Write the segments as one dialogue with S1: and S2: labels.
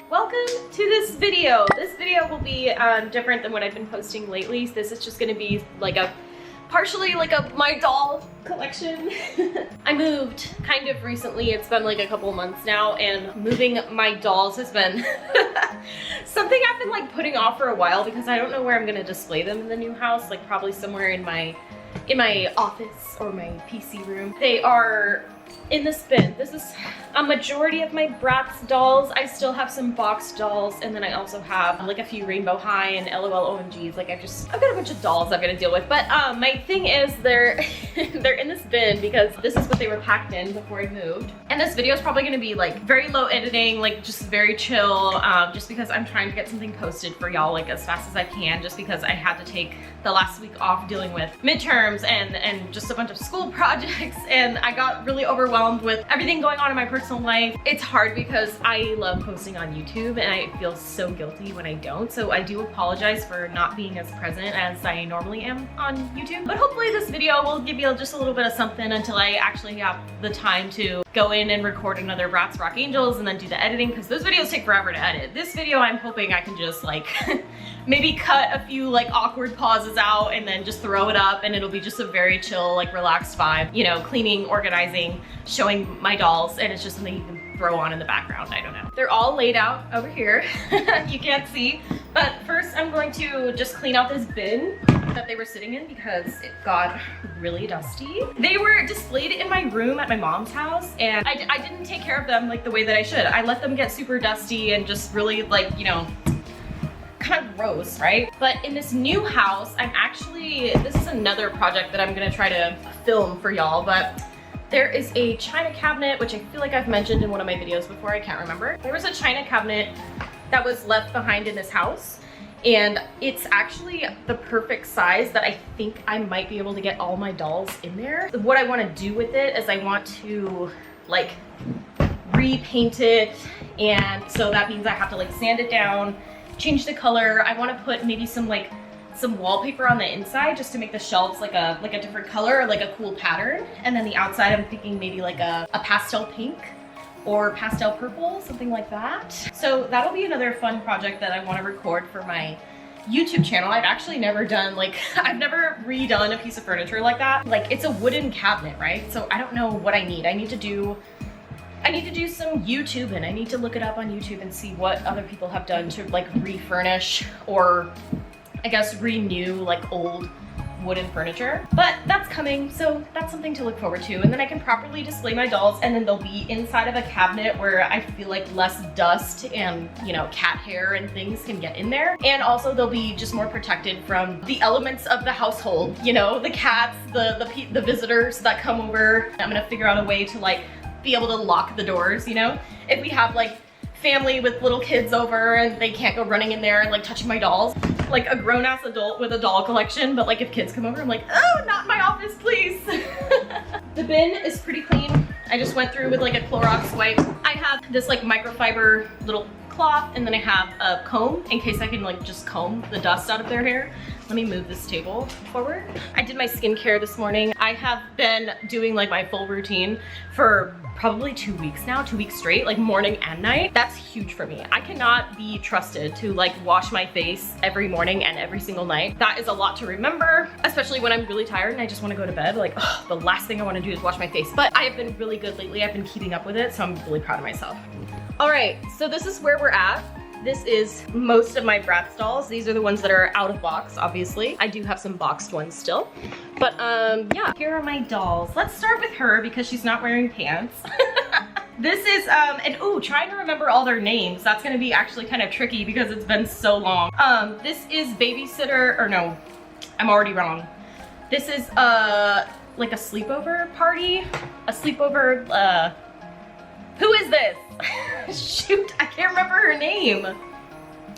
S1: Welcome to this video. This video will be different than what I've been posting lately. This is just gonna be like partially like my doll collection. I moved kind of recently. It's been like a couple months now, and moving my dolls has been something I've been like putting off for a while because I don't know where I'm gonna display them in the new house, like probably somewhere in my office or my PC room. They are in this bin. This is a majority of my Bratz dolls. I still have some boxed dolls, and then I also have like a few Rainbow High and LOL OMGs. Like I've got a bunch of dolls I've got to deal with. But my thing is they're in this bin because this is what they were packed in before I moved. And this video is probably going to be like very low editing, like just very chill, just because I'm trying to get something posted for y'all like as fast as I can, just because I had to take the last week off dealing with midterms and just a bunch of school projects, and I got really overwhelmed with everything going on in my personal life. It's hard because I love posting on YouTube and I feel so guilty when I don't, so I do apologize for not being as present as I normally am on YouTube. But hopefully this video will give you just a little bit of something until I actually have the time to go in and record another Bratz Rock Angels and then do the editing, because those videos take forever to edit. This video I'm hoping I can just like maybe cut a few like awkward pauses out and then just throw it up, and it'll be just a very chill, like relaxed vibe, you know, cleaning, organizing, showing my dolls, and it's just something you can throw on in the background. I don't know. They're all laid out over here. You can't see, but first I'm going to just clean out this bin that they were sitting in because it got really dusty. They were displayed in my room at my mom's house, and I didn't take care of them like the way that I should. I let them get super dusty and just really like, you know, kind of gross, right? But in this new house, this is another project that I'm gonna try to film for y'all, but there is a china cabinet, which I feel like I've mentioned in one of my videos before, I can't remember. There was a china cabinet that was left behind in this house, and it's actually the perfect size that I think I might be able to get all my dolls in there. What I wanna do with it is I want to like repaint it, and so that means I have to like sand it down, change the color. I want to put maybe some wallpaper on the inside just to make the shelves like a different color, or like a cool pattern. And then the outside I'm thinking maybe like a pastel pink or pastel purple, something like that. So that'll be another fun project that I want to record for my YouTube channel. I've actually never done I've never redone a piece of furniture like that. Like it's a wooden cabinet, right? So I don't know what I need. I need to do some YouTube, and I need to look it up on YouTube and see what other people have done to like refurnish or I guess renew like old wooden furniture. But that's coming, so that's something to look forward to. And then I can properly display my dolls, and then they'll be inside of a cabinet where I feel like less dust and, you know, cat hair and things can get in there. And also they'll be just more protected from the elements of the household, you know, the cats, the visitors that come over. I'm gonna figure out a way to like be able to lock the doors, you know? If we have like family with little kids over and they can't go running in there and like touching my dolls. Like a grown-ass adult with a doll collection, but like if kids come over, I'm like, oh, not in my office, please. The bin is pretty clean. I just went through with like a Clorox wipe. I have this like microfiber little cloth, and then I have a comb in case I can like just comb the dust out of their hair. Let me move this table forward. I did my skincare this morning. I have been doing like my full routine for probably 2 weeks now, 2 weeks straight, like morning and night. That's huge for me. I cannot be trusted to like wash my face every morning and every single night. That is a lot to remember, especially when I'm really tired and I just want to go to bed. Like, ugh, the last thing I want to do is wash my face. But I have been really good lately. I've been keeping up with it, so I'm really proud of myself. All right, so this is where we're at. This is most of my Bratz dolls. These are the ones that are out of box, obviously. I do have some boxed ones still. But yeah, here are my dolls. Let's start with her because she's not wearing pants. This is, trying to remember all their names. That's gonna be actually kind of tricky because it's been so long. This is babysitter, or no, I'm already wrong. This is like a sleepover party. A sleepover, who is this? Shoot, I can't remember her name.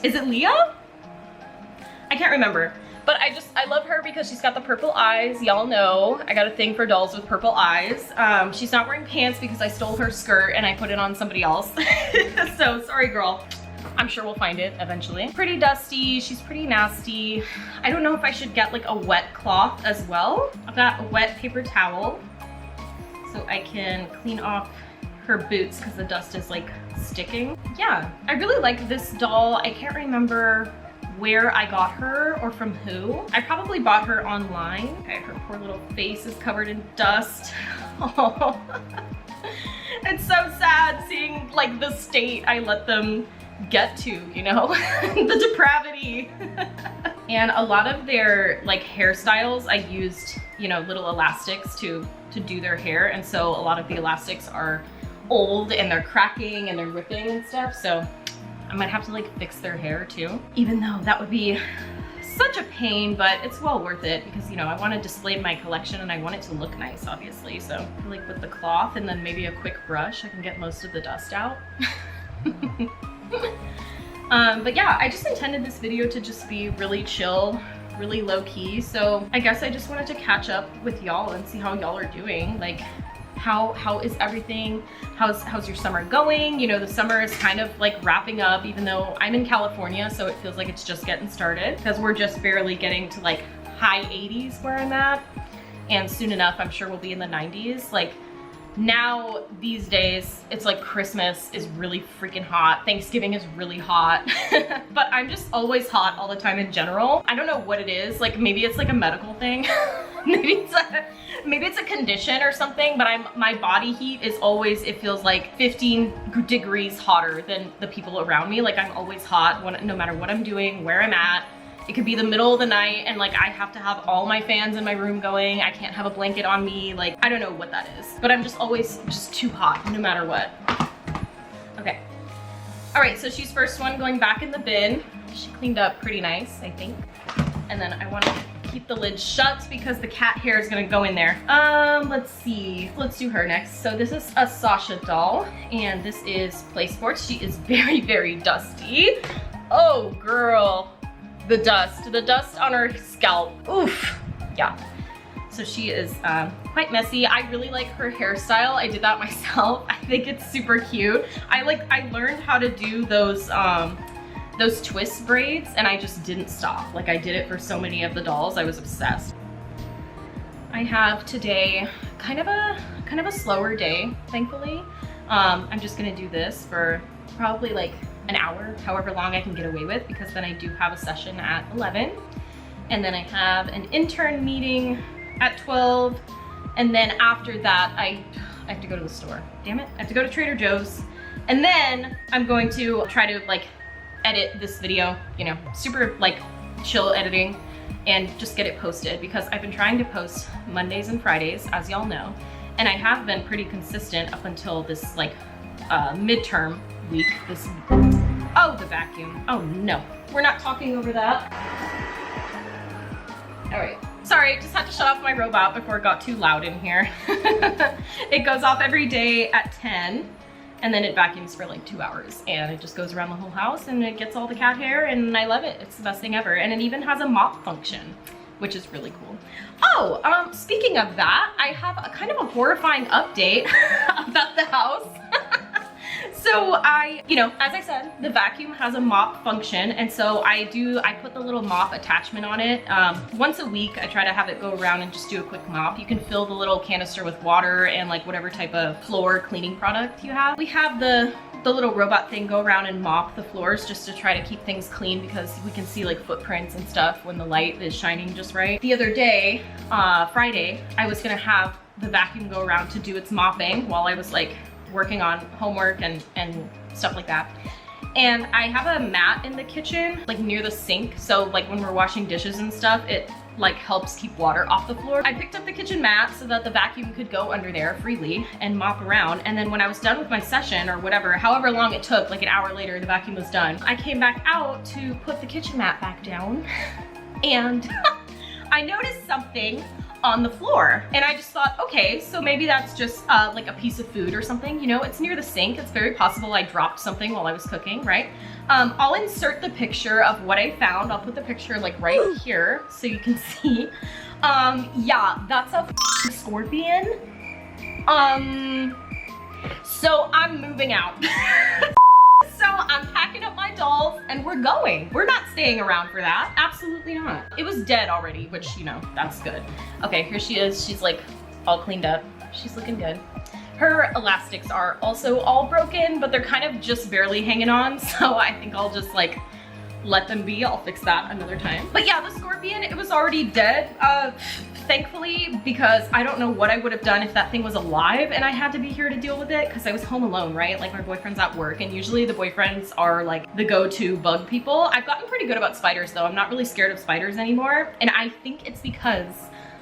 S1: Is it Leah? I can't remember. But I love her because she's got the purple eyes. Y'all know I got a thing for dolls with purple eyes. She's not wearing pants because I stole her skirt and I put it on somebody else. So sorry, girl. I'm sure we'll find it eventually. Pretty dusty, she's pretty nasty. I don't know if I should get like a wet cloth as well. I've got a wet paper towel so I can clean off her boots because the dust is like sticking. Yeah, I really like this doll. I can't remember where I got her or from who. I probably bought her online. Okay, her poor little face is covered in dust. Oh. It's so sad seeing like the state I let them get to, you know, the depravity. And a lot of their like hairstyles, I used, you know, little elastics to do their hair. And so a lot of the elastics are old and they're cracking and they're ripping and stuff. So I might have to like fix their hair too, even though that would be such a pain, but it's well worth it because, you know, I want to display my collection and I want it to look nice, obviously. So like with the cloth and then maybe a quick brush, I can get most of the dust out. But yeah, I just intended this video to just be really chill, really low key. So I guess I just wanted to catch up with y'all and see how y'all are doing. Like, how is everything? How's your summer going? You know, the summer is kind of like wrapping up, even though I'm in California, so it feels like it's just getting started because we're just barely getting to like high 80s where I'm at. And soon enough, I'm sure we'll be in the 90s. Like now these days, it's like Christmas is really freaking hot. Thanksgiving is really hot, but I'm just always hot all the time in general. I don't know what it is. Like maybe it's like a medical thing. Maybe it's a condition or something, but my body heat is always, it feels like 15 degrees hotter than the people around me. Like I'm always hot no matter what I'm doing, where I'm at. It could be the middle of the night and like I have to have all my fans in my room going. I can't have a blanket on me. Like, I don't know what that is, but I'm just always just too hot no matter what. Okay. All right, so she's first one going back in the bin. She cleaned up pretty nice, I think. And then I want to keep the lid shut because the cat hair is gonna go in there. Let's see, let's do her next. So this is a Sasha doll and this is Play Sports. She is very, very dusty. Oh girl, the dust on her scalp. Oof, yeah. So she is quite messy. I really like her hairstyle. I did that myself. I think it's super cute. I learned how to do those twist braids and I just didn't stop. Like I did it for so many of the dolls. I was obsessed. I have today kind of a slower day, thankfully. I'm just gonna do this for probably like an hour, however long I can get away with, because then I do have a session at 11. And then I have an intern meeting at 12. And then after that, I have to go to the store. Damn it, I have to go to Trader Joe's. And then I'm going to try to like edit this video, you know, super like chill editing and just get it posted because I've been trying to post Mondays and Fridays, as y'all know, and I have been pretty consistent up until this like midterm week. Oh, the vacuum. Oh no, we're not talking over that. All right, sorry, just had to shut off my robot before it got too loud in here. It goes off every day at 10. And then it vacuums for like 2 hours and it just goes around the whole house and it gets all the cat hair and I love it. It's the best thing ever. And it even has a mop function, which is really cool. Oh, speaking of that, I have a kind of a horrifying update about the house. So you know, as I said, the vacuum has a mop function. And so I put the little mop attachment on it. Once a week, I try to have it go around and just do a quick mop. You can fill the little canister with water and like whatever type of floor cleaning product you have. We have the little robot thing go around and mop the floors just to try to keep things clean because we can see like footprints and stuff when the light is shining just right. The other day, Friday, I was gonna have the vacuum go around to do its mopping while I was like working on homework and stuff like that. And I have a mat in the kitchen, like near the sink. So like when we're washing dishes and stuff, it like helps keep water off the floor. I picked up the kitchen mat so that the vacuum could go under there freely and mop around. And then when I was done with my session or whatever, however long it took, like an hour later, the vacuum was done. I came back out to put the kitchen mat back down and I noticed something on the floor. And I just thought, okay, so maybe that's just like a piece of food or something, you know, it's near the sink. It's very possible I dropped something while I was cooking, right? I'll insert the picture of what I found. I'll put the picture like right here so you can see. Yeah, that's a scorpion. So I'm moving out. So I'm packing up my dolls and we're going. We're not staying around for that. Absolutely not. It was dead already, which, you know, that's good. Okay, here she is. She's like all cleaned up. She's looking good. Her elastics are also all broken, but they're kind of just barely hanging on, so I think I'll just like let them be. I'll fix that another time. But yeah, the scorpion, it was already dead, thankfully, because I don't know what I would have done if that thing was alive and I had to be here to deal with it, because I was home alone, right? Like my boyfriend's at work, and usually the boyfriends are like the go-to bug people. I've gotten pretty good about spiders though. I'm not really scared of spiders anymore, and I think it's because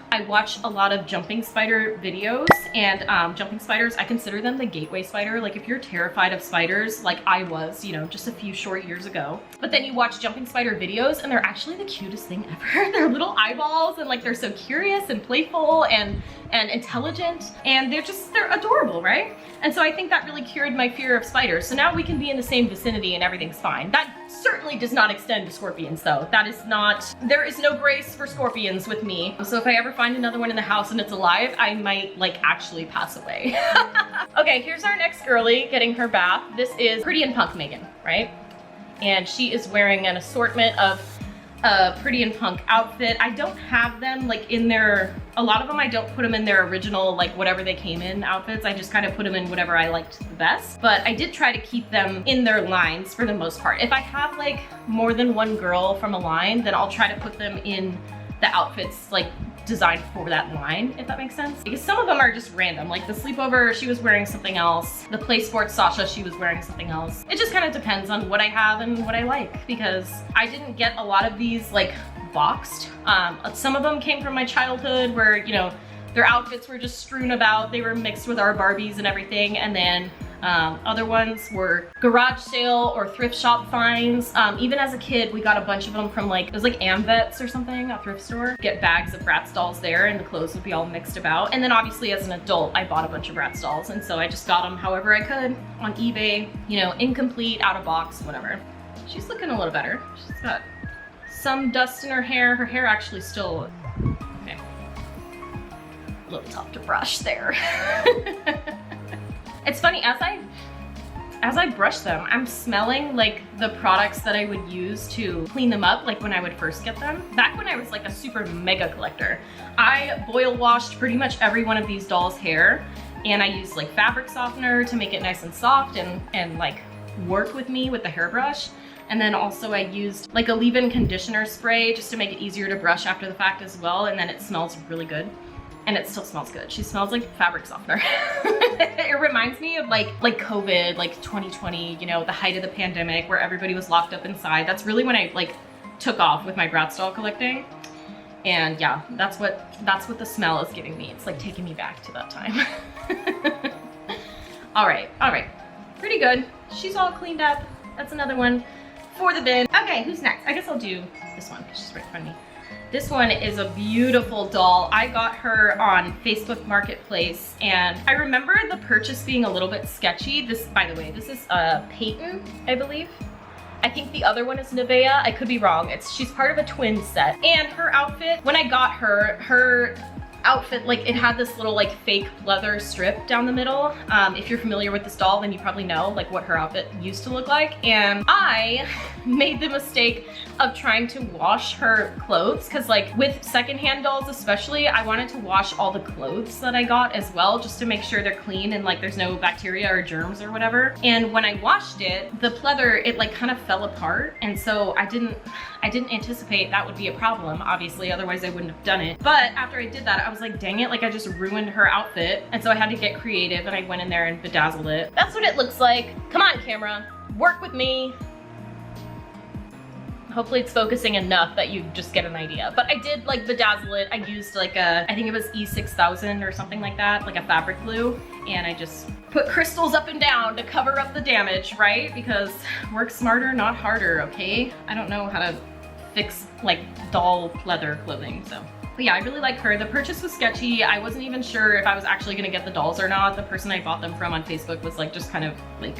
S1: I watch a lot of jumping spider videos, and jumping spiders, I consider them the gateway spider. Like if you're terrified of spiders, like I was, you know, just a few short years ago, but then you watch jumping spider videos and they're actually the cutest thing ever. They're little eyeballs, and like they're so curious and playful and intelligent, and they're adorable, right? And so I think that really cured my fear of spiders. So now we can be in the same vicinity and everything's fine. That certainly does not extend to scorpions though. That is not, there is no grace for scorpions with me. So if I ever find another one in the house and it's alive, I might like actually pass away. Okay, here's our next girly getting her bath. This is Pretty and Punk Megan, right? And she is wearing an assortment of Pretty and Punk outfit. I don't have them like in their, a lot of them I don't put them in their original like whatever they came in outfits. I just kind of put them in whatever I liked the best. But I did try to keep them in their lines for the most part. If I have like more than one girl from a line, then I'll try to put them in the outfits like designed for that line, if that makes sense. Because some of them are just random. Like the sleepover, she was wearing something else. The play sports Sasha, she was wearing something else. It just kind of depends on what I have and what I like, because I didn't get a lot of these like boxed. Some of them came from my childhood where, you know, their outfits were just strewn about. They were mixed with our Barbies and everything. And then other ones were garage sale or thrift shop finds. Even as a kid, we got a bunch of them from like, it was like Amvets or something, a thrift store. Get bags of Bratz dolls there, and the clothes would be all mixed about. And then obviously as an adult, I bought a bunch of Bratz dolls, and so I just got them however I could on eBay, you know, incomplete, out of box, whatever. She's looking a little better. She's got some dust in her hair. Her hair actually still, okay, a little tough to brush there. It's funny, as I brush them, I'm smelling like the products that I would use to clean them up, like when I would first get them. Back when I was like a super mega collector, I boil washed pretty much every one of these dolls' hair, and I used like fabric softener to make it nice and soft and like work with me with the hairbrush. And then also I used like a leave-in conditioner spray just to make it easier to brush after the fact as well, and then it smells really good. And it still smells good. She smells like fabric softener. It reminds me of like COVID, like 2020, you know, the height of the pandemic where everybody was locked up inside. That's really when I like took off with my Bratz doll collecting. And yeah, that's what the smell is giving me. It's like taking me back to that time. All right, pretty good. She's all cleaned up. That's another one for the bin. Okay, who's next? I guess I'll do this one because she's right in front of me. This one is a beautiful doll. I got her on Facebook Marketplace, and I remember the purchase being a little bit sketchy. This, by the way, this is Peyton, I believe. I think the other one is Nevaeh. I could be wrong. She's part of a twin set. And her outfit, when I got her outfit, like it had this little like fake leather strip down the middle. If you're familiar with this doll, then you probably know like what her outfit used to look like. And I made the mistake of trying to wash her clothes, because like with secondhand dolls especially, I wanted to wash all the clothes that I got as well, just to make sure they're clean and like there's no bacteria or germs or whatever. And when I washed it, the pleather, it like kind of fell apart, and so I didn't anticipate that would be a problem, obviously, otherwise I wouldn't have done it. But after I did that, I was like, dang it, like I just ruined her outfit. And so I had to get creative, and I went in there and bedazzled it. That's what it looks like. Come on, camera, work with me. Hopefully it's focusing enough that you just get an idea. But I did like bedazzle it. I used like I think it was E6000 or something like that, like a fabric glue. And I just put crystals up and down to cover up the damage, right? Because work smarter, not harder, okay? I don't know how to fix like doll leather clothing, so. But yeah, I really like her. The purchase was sketchy. I wasn't even sure if I was actually gonna get the dolls or not. The person I bought them from on Facebook was like just kind of like,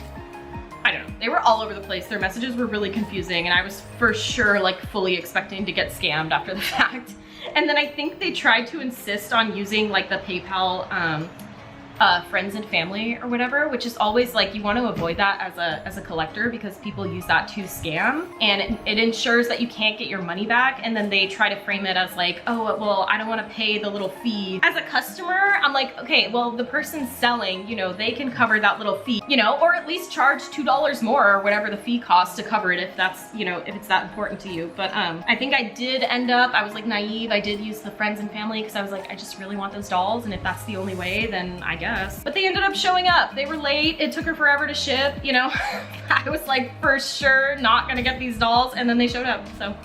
S1: I don't know. They were all over the place. Their messages were really confusing, and I was for sure like fully expecting to get scammed after the fact. And then I think they tried to insist on using like the PayPal friends and family or whatever, which is always like, you want to avoid that as a collector, because people use that to scam, and it ensures that you can't get your money back, and then they try to frame it as like, oh, well, I don't want to pay the little fee. As a customer, I'm like, okay, well, the person selling, you know, they can cover that little fee, you know, or at least charge $2 more or whatever the fee costs to cover it, if that's, you know, if it's that important to you. But I think I did end up, I was like naive, I did use the friends and family because I was like, I just really want those dolls, and if that's the only way, then I guess. But they ended up showing up. They were late. It took her forever to ship, you know. I was like, for sure not gonna get these dolls, and then they showed up, so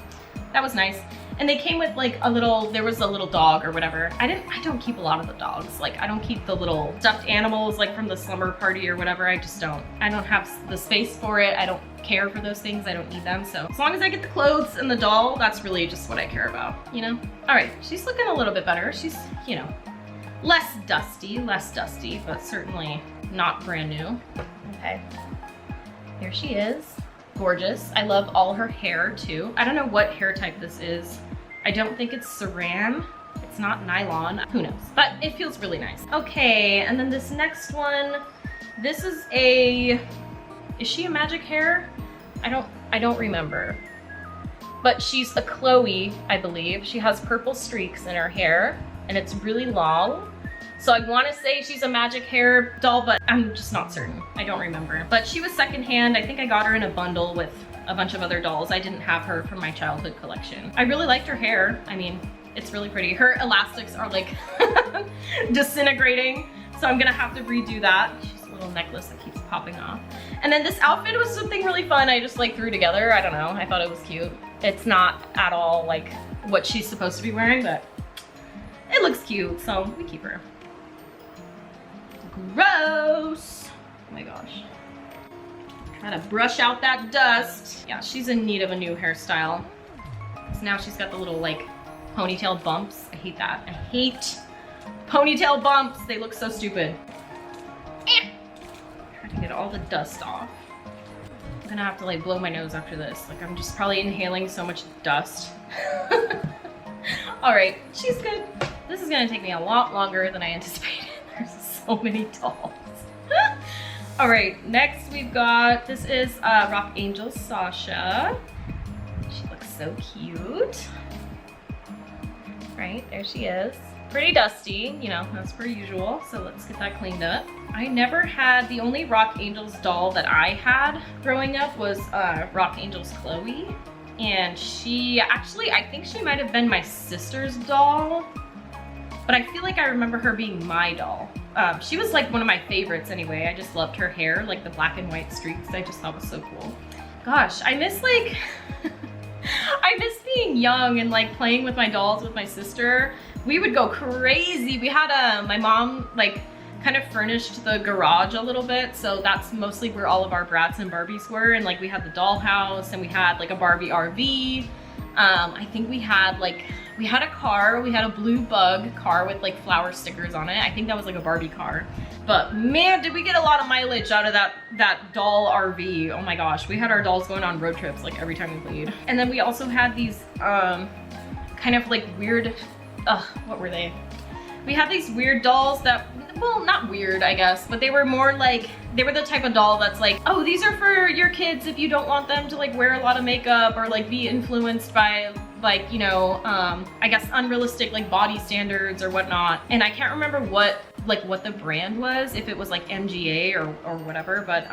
S1: that was nice. And they came with like a little, there was a little dog or whatever. I don't keep a lot of the dogs. Like, I don't keep the little stuffed animals like from the slumber party or whatever. I just don't. I don't have the space for it. I don't care for those things. I don't need them. So as long as I get the clothes and the doll, that's really just what I care about, you know? All right, she's looking a little bit better. She's, you know, less dusty, but certainly not brand new. Okay, here she is. Gorgeous. I love all her hair too. I don't know what hair type this is. I don't think it's saran. It's not nylon. Who knows? But it feels really nice. Okay, and then this next one, this is is she a magic hair? I don't remember. But she's a Chloe, I believe. She has purple streaks in her hair, and it's really long. So I want to say she's a magic hair doll, but I'm just not certain. I don't remember. But she was secondhand. I think I got her in a bundle with a bunch of other dolls. I didn't have her from my childhood collection. I really liked her hair. I mean, it's really pretty. Her elastics are like disintegrating, so I'm gonna have to redo that. She's a little necklace that keeps popping off. And then this outfit was something really fun. I just like threw together. I don't know. I thought it was cute. It's not at all like what she's supposed to be wearing, but it looks cute, so we keep her. Gross. Oh my gosh. Gotta brush out that dust. Yeah, she's in need of a new hairstyle. So now she's got the little like ponytail bumps. I hate that. I hate ponytail bumps. They look so stupid. Try to get all the dust off. I'm gonna have to like blow my nose after this. Like, I'm just probably inhaling so much dust. All right, she's good. This is gonna take me a lot longer than I anticipated. There's so many dolls. All right, next we've got, this is Rock Angel Sasha. She looks so cute. Right, there she is. Pretty dusty, you know, as per usual. So let's get that cleaned up. I never had, the only Rock Angels doll that I had growing up was Rock Angels Chloe. And she actually, I think she might have been my sister's doll, but I feel like I remember her being my doll. She was like one of my favorites anyway. I just loved her hair, like the black and white streaks. I just thought was so cool. Gosh, I miss like, I miss being young and like playing with my dolls with my sister. We would go crazy. We had my mom like kind of furnished the garage a little bit, so that's mostly where all of our Bratz and Barbies were. And like we had the dollhouse, and we had like a Barbie RV. I think we had a car. We had a blue bug car with like flower stickers on it. I think that was like a Barbie car. But man, did we get a lot of mileage out of that doll RV. Oh my gosh, we had our dolls going on road trips like every time we played. And then we also had these kind of like weird, what were they? We had these weird dolls that, well, not weird, I guess, but they were more like, they were the type of doll that's like, oh, these are for your kids if you don't want them to like wear a lot of makeup or like be influenced by like, you know, I guess unrealistic like body standards or whatnot. And I can't remember what the brand was, if it was like MGA or whatever, but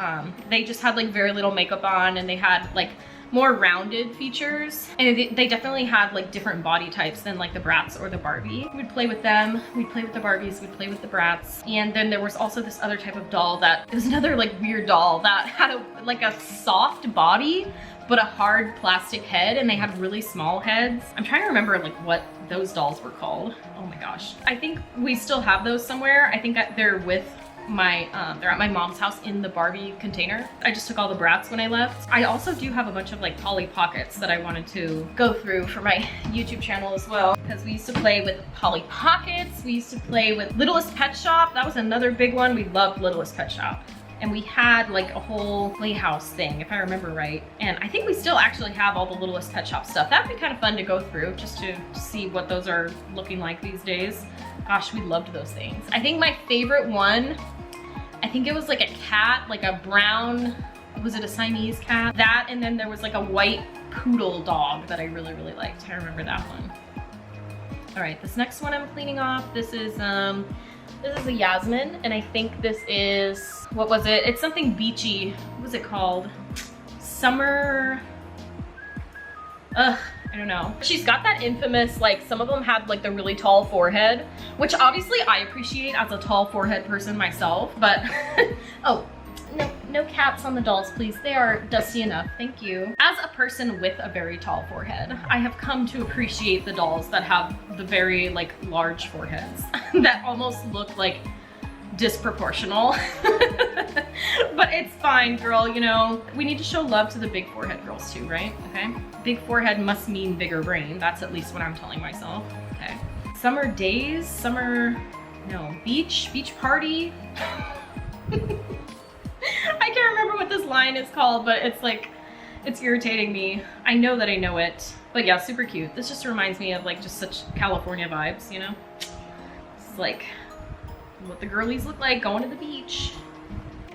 S1: they just had like very little makeup on, and they had like more rounded features, and they definitely had like different body types than like the Bratz or the Barbie. We'd play with them, we'd play with the Barbies, we'd play with the Bratz. And then there was also this other type of doll that, it was another like weird doll that had like a soft body but a hard plastic head, and they had really small heads. I'm trying to remember like what those dolls were called. Oh my gosh. I think we still have those somewhere. I think they're with they're at my mom's house in the Barbie container. I just took all the Bratz when I left. I also do have a bunch of like Polly Pockets that I wanted to go through for my YouTube channel as well, because we used to play with Polly Pockets. We used to play with Littlest Pet Shop. That was another big one. We loved Littlest Pet Shop. and we had like a whole playhouse thing, if I remember right. And I think we still actually have all the Littlest Pet Shop stuff. That'd be kind of fun to go through just to see what those are looking like these days. Gosh, we loved those things. I think my favorite one, I think it was like a cat, like a brown, was it a Siamese cat? That, and then there was like a white poodle dog that I really, really liked. I remember that one. All right, this next one I'm cleaning off. This is a Yasmin, and I think this is, what was it? It's something beachy. What was it called? Summer, I don't know. She's got that infamous, like some of them had like the really tall forehead, which obviously I appreciate as a tall forehead person myself, but, oh, no cats on the dolls, please. They are dusty enough, thank you. As a person with a very tall forehead, I have come to appreciate the dolls that have the very like large foreheads that almost look like disproportional. But it's fine, girl, you know, we need to show love to the big forehead girls too, right? Okay, big forehead must mean bigger brain. That's at least what I'm telling myself. Okay, summer days, beach party. I can't remember what this line is called, but it's like, it's irritating me. I know that I know it, but yeah, super cute. This just reminds me of like just such California vibes, you know? It's like what the girlies look like going to the beach.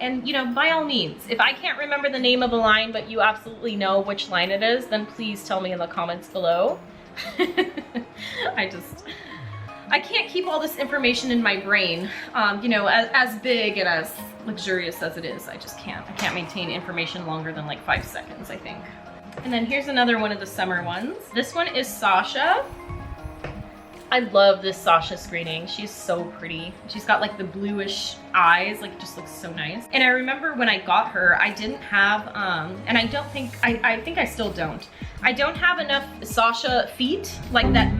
S1: And you know, by all means, if I can't remember the name of a line, but you absolutely know which line it is, then please tell me in the comments below. I can't keep all this information in my brain. You know, as big and as luxurious as it is, I just can't. I can't maintain information longer than like 5 seconds, I think. And then here's another one of the summer ones. This one is Sasha. I love this Sasha screening. She's so pretty. She's got like the bluish eyes, like it just looks so nice. And I remember when I got her, I didn't have, and I don't think, I think I still don't. I don't have enough Sasha feet, like that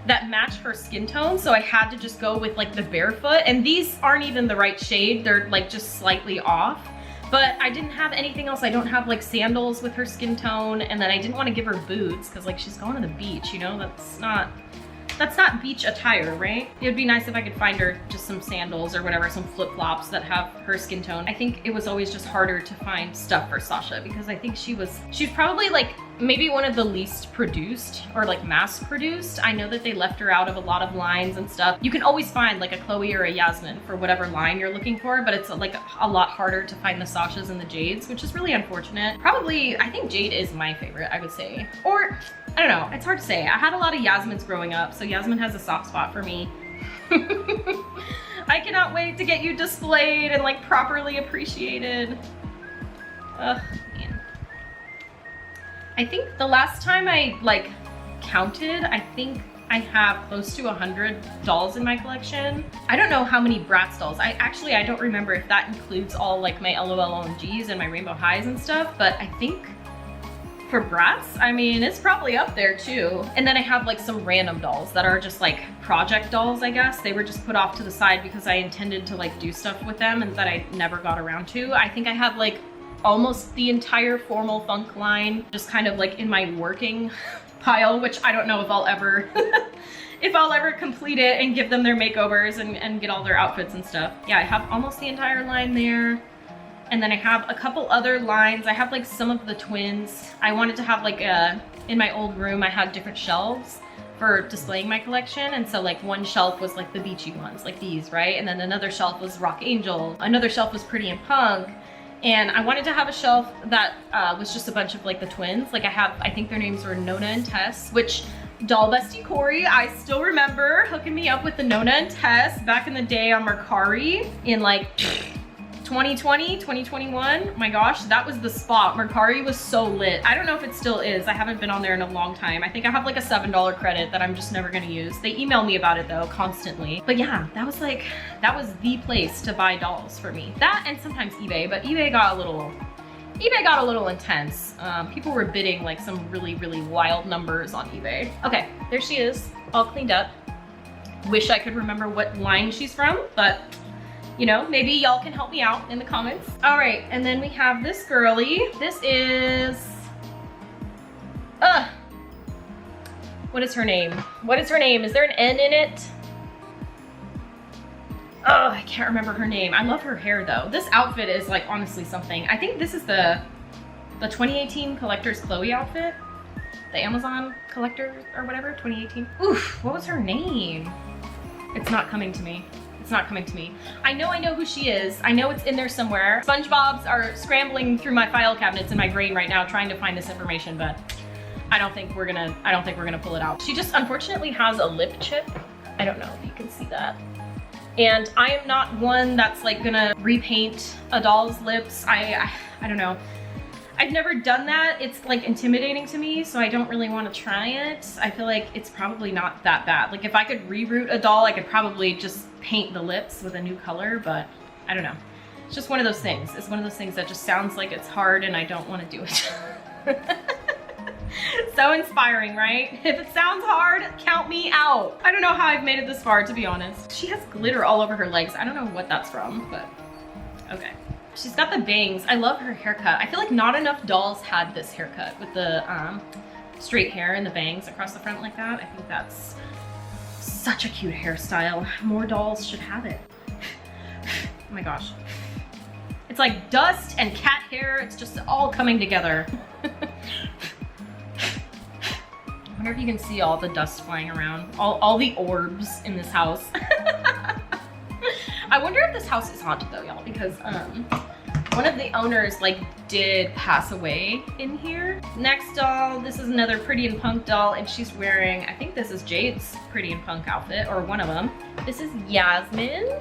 S1: that match her skin tone, so I had to just go with like the barefoot, and these aren't even the right shade, they're like just slightly off. But I didn't have anything else. I don't have like sandals with her skin tone, and then I didn't want to give her boots because like she's going to the beach, you know, that's not beach attire, right? It would be nice if I could find her just some sandals or whatever, some flip-flops that have her skin tone. I think it was always just harder to find stuff for Sasha because I think she's probably like maybe one of the least produced or like mass produced. I know that they left her out of a lot of lines and stuff. You can always find like a Chloe or a Yasmin for whatever line you're looking for, but it's like a lot harder to find the Sashas and the Jades, which is really unfortunate. Probably, I think Jade is my favorite, I would say. Or, I don't know, it's hard to say. I had a lot of Yasmins growing up, so Yasmin has a soft spot for me. I cannot wait to get you displayed and like properly appreciated. Ugh, man. I think the last time I like counted, I think I have close to 100 dolls in my collection. I don't know how many Bratz dolls. I don't remember if that includes all like my LOL OMGs and my Rainbow Highs and stuff, but I think for Bratz, I mean, it's probably up there too. And then I have like some random dolls that are just like project dolls, I guess. They were just put off to the side because I intended to like do stuff with them and that I never got around to. I think I have like almost the entire Formal Funk line just kind of like in my working pile, which I don't know if I'll ever if I'll ever complete it and give them their makeovers and get all their outfits and stuff. Yeah, I have almost the entire line there. And then I have a couple other lines. I have like some of the twins. I wanted to have like in my old room, I had different shelves for displaying my collection. And so like one shelf was like the beachy ones, like these, right? And then another shelf was Rock Angel. Another shelf was Pretty and Punk. And I wanted to have a shelf that was just a bunch of like the twins. Like I think their names were Nona and Tess, which doll bestie Corey, I still remember hooking me up with the Nona and Tess back in the day on Mercari in like 2020, 2021. My gosh, that was the spot. Mercari was so lit. I don't know if it still is. I haven't been on there in a long time. I think I have like a $7 credit that I'm just never gonna use. They email me about it though, constantly. But yeah, that was the place to buy dolls for me. That and sometimes eBay, but eBay got a little intense. People were bidding like some really, really wild numbers on eBay. Okay, there she is, all cleaned up. Wish I could remember what line she's from, but you know, maybe y'all can help me out in the comments. All right, and then we have this girly. This is, what is her name? What is her name? Is there an N in it? Oh, I can't remember her name. I love her hair though. This outfit is like honestly something. I think this is the 2018 Collector's Chloe outfit. The Amazon Collector or whatever, 2018. Oof, what was her name? It's not coming to me. It's not coming to me. I know who she is. I know it's in there somewhere. SpongeBob's are scrambling through my file cabinets in my brain right now trying to find this information, but I don't think we're gonna pull it out. She just unfortunately has a lip chip. I don't know if you can see that. And I am not one that's like gonna repaint a doll's lips. I don't know. I've never done that. It's like intimidating to me, so I don't really want to try it. I feel like it's probably not that bad. Like if I could reroute a doll, I could probably just paint the lips with a new color, but I don't know. It's just one of those things. It's one of those things that just sounds like it's hard and I don't want to do it. So inspiring, right? If it sounds hard, count me out. I don't know how I've made it this far, to be honest. She has glitter all over her legs. I don't know what that's from, but okay. She's got the bangs. I love her haircut. I feel like not enough dolls had this haircut with the straight hair and the bangs across the front like that. I think that's such a cute hairstyle. More dolls should have it. Oh my gosh. It's like dust and cat hair. It's just all coming together. I wonder if you can see all the dust flying around. All the orbs in this house. I wonder if this house is haunted though, y'all, because one of the owners like did pass away in here. Next doll, this is another Pretty and Punk doll, and she's wearing, I think this is Jade's Pretty and Punk outfit, or one of them. This is Yasmin.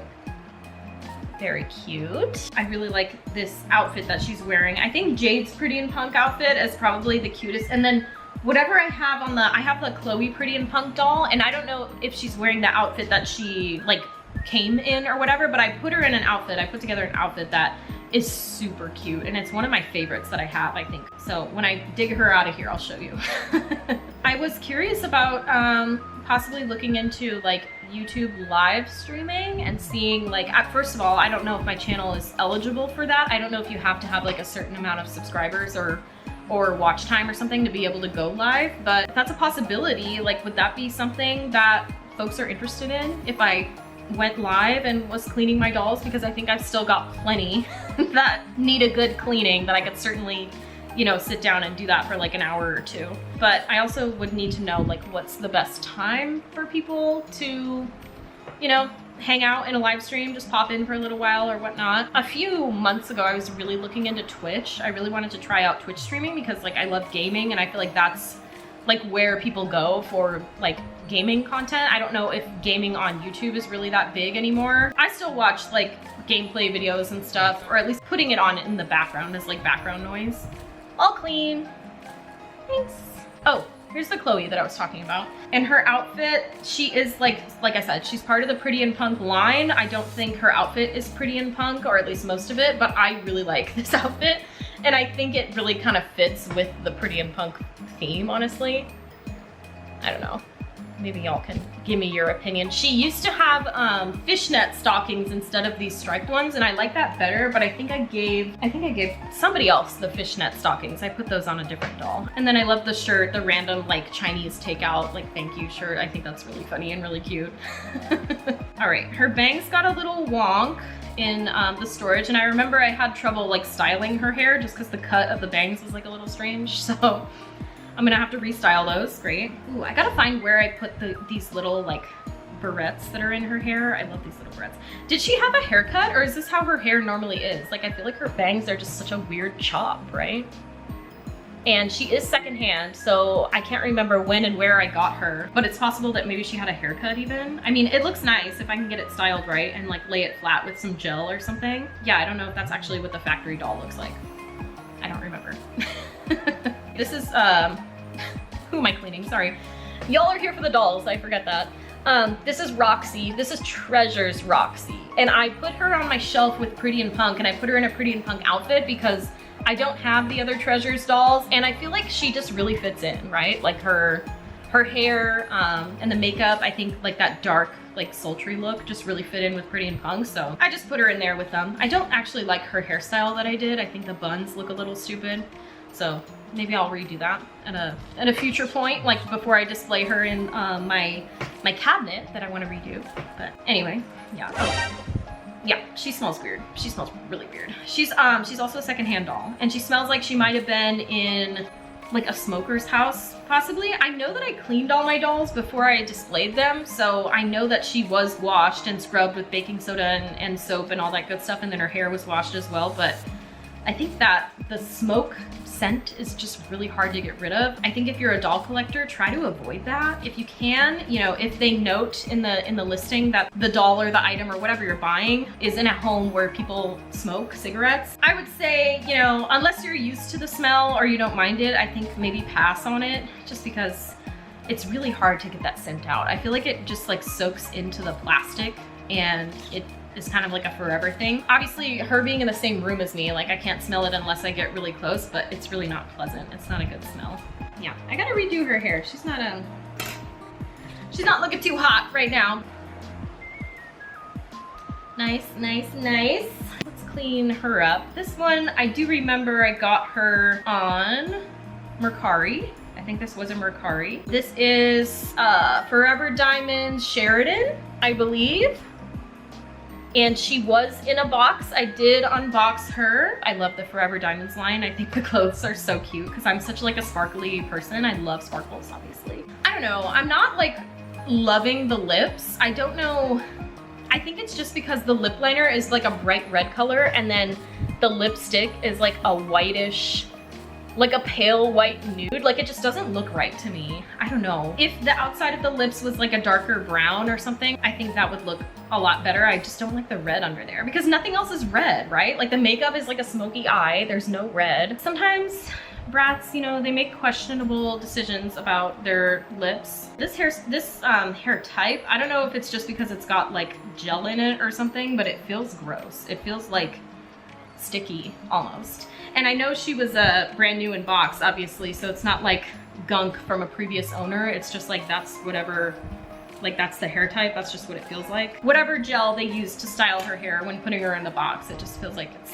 S1: Very cute. I really like this outfit that she's wearing. I think Jade's Pretty and Punk outfit is probably the cutest, and then whatever I have on I have the Chloe Pretty and Punk doll, and I don't know if she's wearing the outfit that she like came in or whatever, but I put her in an outfit. I put together an outfit that is super cute, and it's one of my favorites that I have, I think. So when I dig her out of here, I'll show you. I was curious about possibly looking into like YouTube live streaming and seeing like, first of all, I don't know if my channel is eligible for that. I don't know if you have to have like a certain amount of subscribers or watch time or something to be able to go live, but if that's a possibility, like would that be something that folks are interested in if I went live and was cleaning my dolls? Because I think I've still got plenty that need a good cleaning that I could certainly, you know, sit down and do that for like an hour or two. But I also would need to know like what's the best time for people to, you know, hang out in a live stream, just pop in for a little while or whatnot. A few months ago, I was really looking into Twitch. I really wanted to try out Twitch streaming because like I love gaming, and I feel like that's like where people go for like gaming content. I don't know if gaming on YouTube is really that big anymore. I still watch like gameplay videos and stuff, or at least putting it on in the background as like background noise. All clean. Thanks. Oh, here's the Chloe that I was talking about. And her outfit, she is like I said, she's part of the Pretty and Punk line. I don't think her outfit is Pretty and Punk, or at least most of it, but I really like this outfit. And I think it really kind of fits with the Pretty and Punk theme, honestly. I don't know. Maybe y'all can give me your opinion. She used to have fishnet stockings instead of these striped ones, and I like that better, but I think I gave somebody else the fishnet stockings. I put those on a different doll. And then I love the shirt, the random like Chinese takeout, like thank you shirt. I think that's really funny and really cute. All right, her bangs got a little wonk in the storage, and I remember I had trouble like styling her hair just because the cut of the bangs was like a little strange, so I'm gonna have to restyle those. Great. Ooh, I gotta find where I put these little like barrettes that are in her hair. I love these little barrettes. Did she have a haircut, or is this how her hair normally is? Like I feel like her bangs are just such a weird chop, right? And she is secondhand, so I can't remember when and where I got her, but it's possible that maybe she had a haircut even. I mean, it looks nice if I can get it styled right and like lay it flat with some gel or something. Yeah, I don't know if that's actually what the factory doll looks like. I don't remember. This is, who am I cleaning? Sorry. Y'all are here for the dolls, I forget that. This is Roxy. This is Treasure's Roxy. And I put her on my shelf with Pretty and Punk, and I put her in a Pretty and Punk outfit because I don't have the other Treasures dolls, and I feel like she just really fits in, right? Like her hair and the makeup, I think like that dark, like sultry look just really fit in with Pretty and Punk, so I just put her in there with them. I don't actually like her hairstyle that I did. I think the buns look a little stupid, so maybe I'll redo that at a future point, like before I display her in my my cabinet that I want to redo. But anyway, yeah. Oh. Yeah, she smells weird. She smells really weird. She's also a secondhand doll, and she smells like she might have been in like a smoker's house, possibly. I know that I cleaned all my dolls before I displayed them, so I know that she was washed and scrubbed with baking soda and soap and all that good stuff, and then her hair was washed as well, but I think that the smoke scent is just really hard to get rid of. I think if you're a doll collector, try to avoid that. If you can, you know, if they note in the listing that the doll or the item or whatever you're buying is in a home where people smoke cigarettes, I would say, you know, unless you're used to the smell or you don't mind it, I think maybe pass on it, just because it's really hard to get that scent out. I feel like it just like soaks into the plastic, and it is kind of like a forever thing. Obviously, her being in the same room as me, like I can't smell it unless I get really close, but it's really not pleasant. It's not a good smell. Yeah, I gotta redo her hair. She's not looking too hot right now. Nice, nice, nice. Let's clean her up. This one, I do remember I got her on Mercari. I think this was a Mercari. This is Forever Diamonds Sheridan, I believe. And she was in a box. I did unbox her. I love the Forever Diamonds line. I think the clothes are so cute because I'm such like a sparkly person. I love sparkles, obviously. I don't know, I'm not like loving the lips. I don't know, I think it's just because the lip liner is like a bright red color, and then the lipstick is like a whitish, like a pale white nude. Like it just doesn't look right to me. I don't know. If the outside of the lips was like a darker brown or something, I think that would look a lot better. I just don't like the red under there because nothing else is red, right? Like the makeup is like a smoky eye. There's no red. Sometimes Bratz, you know, they make questionable decisions about their lips. This hair type, I don't know if it's just because it's got like gel in it or something, but it feels gross. It feels like sticky almost. And I know she was brand new in box, obviously, so it's not like gunk from a previous owner. It's just like that's whatever, like that's the hair type. That's just what it feels like. Whatever gel they used to style her hair when putting her in the box, it just feels like it's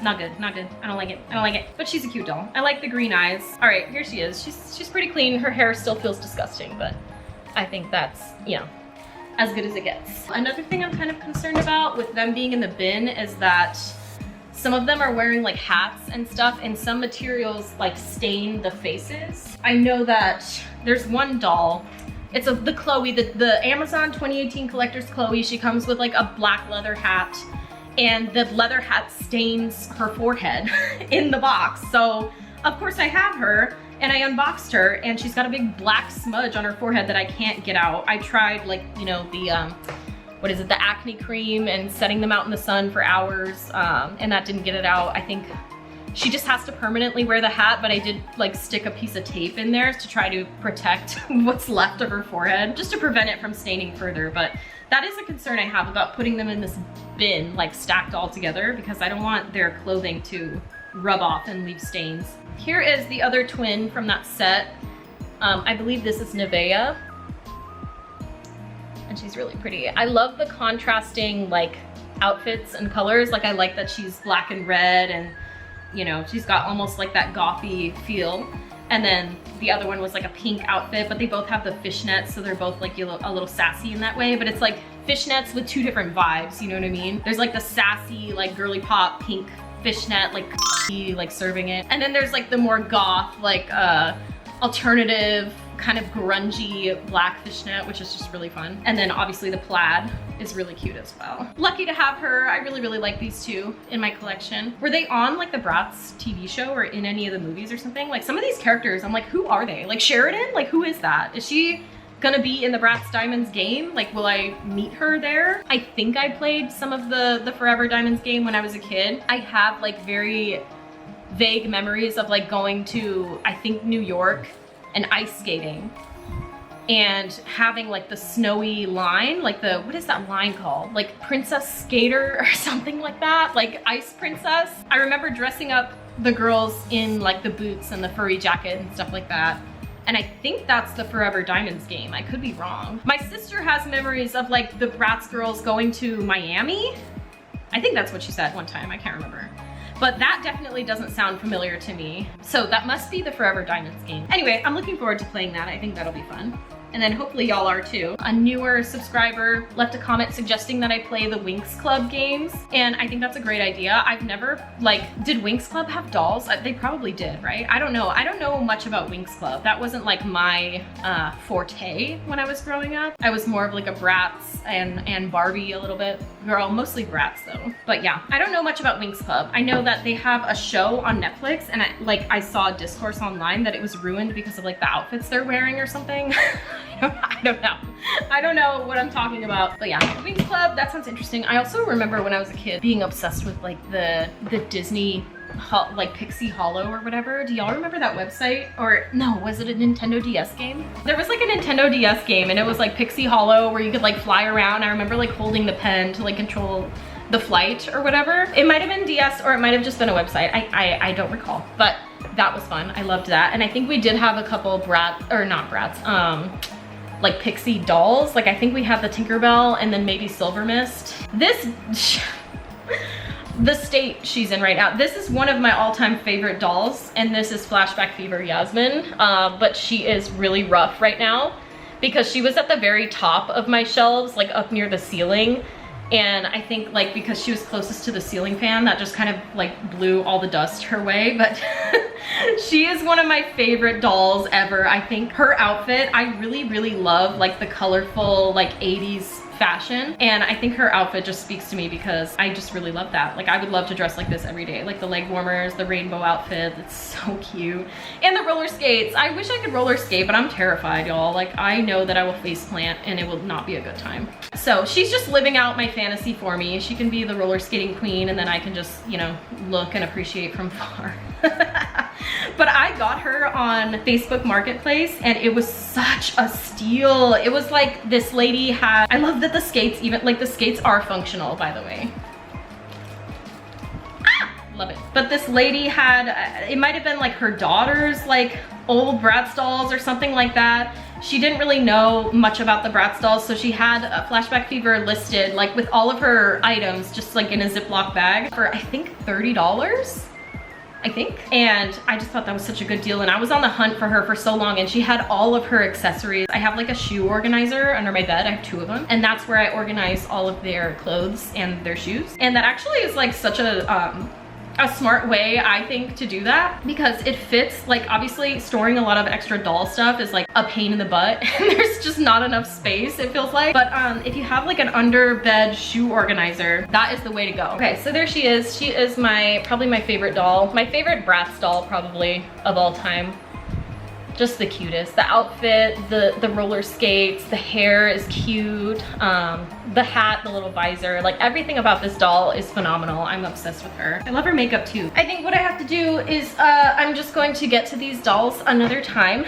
S1: not good, not good. I don't like it, I don't like it. But she's a cute doll. I like the green eyes. All right, here she is. She's pretty clean. Her hair still feels disgusting, but I think that's, you know, as good as it gets. Another thing I'm kind of concerned about with them being in the bin is that some of them are wearing like hats and stuff, and some materials like stain the faces. I know that there's one doll, it's the Chloe, the Amazon 2018 Collector's Chloe. She comes with like a black leather hat, and the leather hat stains her forehead in the box. So of course I have her, and I unboxed her, and she's got a big black smudge on her forehead that I can't get out. I tried like, you know, the what is it, the acne cream, and setting them out in the sun for hours, and that didn't get it out. I think she just has to permanently wear the hat, but I did like stick a piece of tape in there to try to protect what's left of her forehead, just to prevent it from staining further. But that is a concern I have about putting them in this bin, like stacked all together, because I don't want their clothing to rub off and leave stains. Here is the other twin from that set. I believe this is Nevaeh. And she's really pretty. I love the contrasting like outfits and colors. Like I like that she's black and red, and you know, she's got almost like that gothy feel. And then the other one was like a pink outfit, but they both have the fishnets, so they're both like a little sassy in that way, but it's like fishnets with two different vibes, you know what I mean? There's like the sassy, like girly pop pink fishnet, like serving it. And then there's like the more goth, like alternative, kind of grungy black fishnet, which is just really fun. And then obviously the plaid is really cute as well. Lucky to have her. I really, really like these two in my collection. Were they on like the Bratz TV show or in any of the movies or something? Like some of these characters, I'm like, who are they? Like Sheridan, like who is that? Is she gonna be in the Bratz Diamonds game? Like, will I meet her there? I think I played some of the Forever Diamonds game when I was a kid. I have like very vague memories of like going to, I think, New York and ice skating and having like the snowy line, like the, what is that line called? Like Princess Skater or something like that, like Ice Princess. I remember dressing up the girls in like the boots and the furry jacket and stuff like that. And I think that's the Forever Diamonds game. I could be wrong. My sister has memories of like the Bratz girls going to Miami. I think that's what she said one time, I can't remember. But that definitely doesn't sound familiar to me. So that must be the Forever Diamonds game. Anyway, I'm looking forward to playing that. I think that'll be fun. and then hopefully y'all are too. A newer subscriber left a comment suggesting that I play the Winx Club games, and I think that's a great idea. I've never, like, did Winx Club have dolls? They probably did, right? I don't know. I don't know much about Winx Club. That wasn't like my forte when I was growing up. I was more of like a Bratz and Barbie a little bit. Girl, mostly Bratz though. But yeah, I don't know much about Winx Club. I know that they have a show on Netflix, and I saw a discourse online that it was ruined because of like the outfits they're wearing or something. I don't know. I don't know what I'm talking about. But yeah, Winx Club, that sounds interesting. I also remember when I was a kid being obsessed with like the Disney like Pixie Hollow or whatever. Do y'all remember that website? Or no, was it a Nintendo DS game? There was like a Nintendo DS game, and it was like Pixie Hollow where you could like fly around. I remember like holding the pen to like control the flight or whatever. It might have been DS, or it might have just been a website. I don't recall, but that was fun. I loved that. And I think we did have a couple like Pixie dolls. Like I think we had the Tinkerbell and then maybe Silver Mist. The state she's in right now. This is one of my all-time favorite dolls, and this is Flashback Fever Yasmin, but she is really rough right now because she was at the very top of my shelves, like up near the ceiling, and I think like because she was closest to the ceiling fan, that just kind of like blew all the dust her way, but she is one of my favorite dolls ever. I think her outfit, I really love like the colorful like 80s fashion, and I think her outfit just speaks to me because I just really love that. Like I would love to dress like this every day, like the leg warmers, the rainbow outfit, it's so cute, and the roller skates. I wish I could roller skate, but I'm terrified, y'all. Like I know that I will face plant and it will not be a good time. So she's just living out my fantasy for me. She can be the roller skating queen, and then I can just, you know, look and appreciate from far. But I got her on Facebook Marketplace, and it was such a steal. It was like this lady had, I love that the skates, even like the skates are functional, by the way. Love it. But this lady had, it might have been like her daughter's like old Bratz dolls or something like that. She didn't really know much about the Bratz dolls, so she had a Flashback Fever listed like with all of her items just like in a Ziploc bag for I think $30. I think. And I just thought that was such a good deal, and I was on the hunt for her for so long, and she had all of her accessories. I have like a shoe organizer under my bed. I have 2 of them, and that's where I organize all of their clothes and their shoes. And that actually is like such a smart way, I think, to do that, because it fits. Like obviously storing a lot of extra doll stuff is like a pain in the butt and there's just not enough space, it feels like. But if you have like an under bed shoe organizer, that is the way to go. Okay, so there she is. She is probably my favorite doll, my favorite Bratz doll probably of all time. Just the cutest. The outfit, the roller skates, the hair is cute, the hat, the little visor, like everything about this doll is phenomenal. I'm obsessed with her. I love her makeup too. I think what I have to do is I'm just going to get to these dolls another time,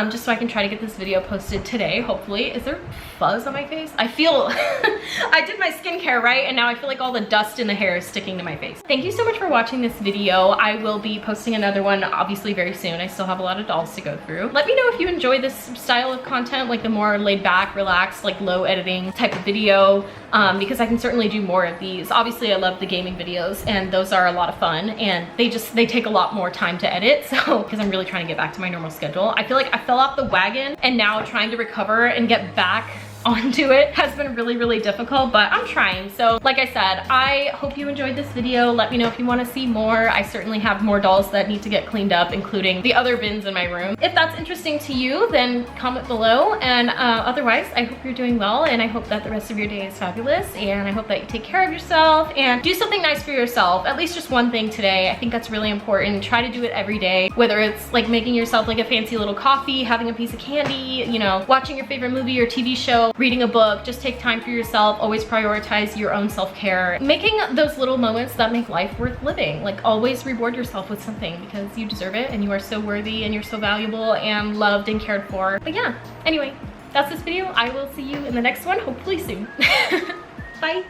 S1: just so I can try to get this video posted today, hopefully. Is there fuzz on my face? I feel, I did my skincare, right? And now I feel like all the dust in the hair is sticking to my face. Thank you so much for watching this video. I will be posting another one obviously very soon. I still have a lot of dolls to go through. Let me know if you enjoy this style of content, like the more laid back, relaxed, like low editing type of video, because I can certainly do more of these. Obviously I love the gaming videos, and those are a lot of fun, and they take a lot more time to edit, so because I'm really trying to get back to my normal schedule. I feel like I fell off the wagon, and now trying to recover and get back onto it has been really difficult, but I'm trying. So like I said, I hope you enjoyed this video. Let me know if you want to see more. I certainly have more dolls that need to get cleaned up, including the other bins in my room. If that's interesting to you, then comment below, and otherwise I hope you're doing well, and I hope that the rest of your day is fabulous, and I hope that you take care of yourself and do something nice for yourself. At least just one thing today. I think that's really important. Try to do it every day, whether it's like making yourself like a fancy little coffee, having a piece of candy, you know, watching your favorite movie or TV show, reading a book. Just take time for yourself. Always prioritize your own self-care. Making those little moments that make life worth living. Like always reward yourself with something, because you deserve it, and you are so worthy, and you're so valuable and loved and cared for. But yeah, anyway, that's this video. I will see you in the next one, hopefully soon. Bye.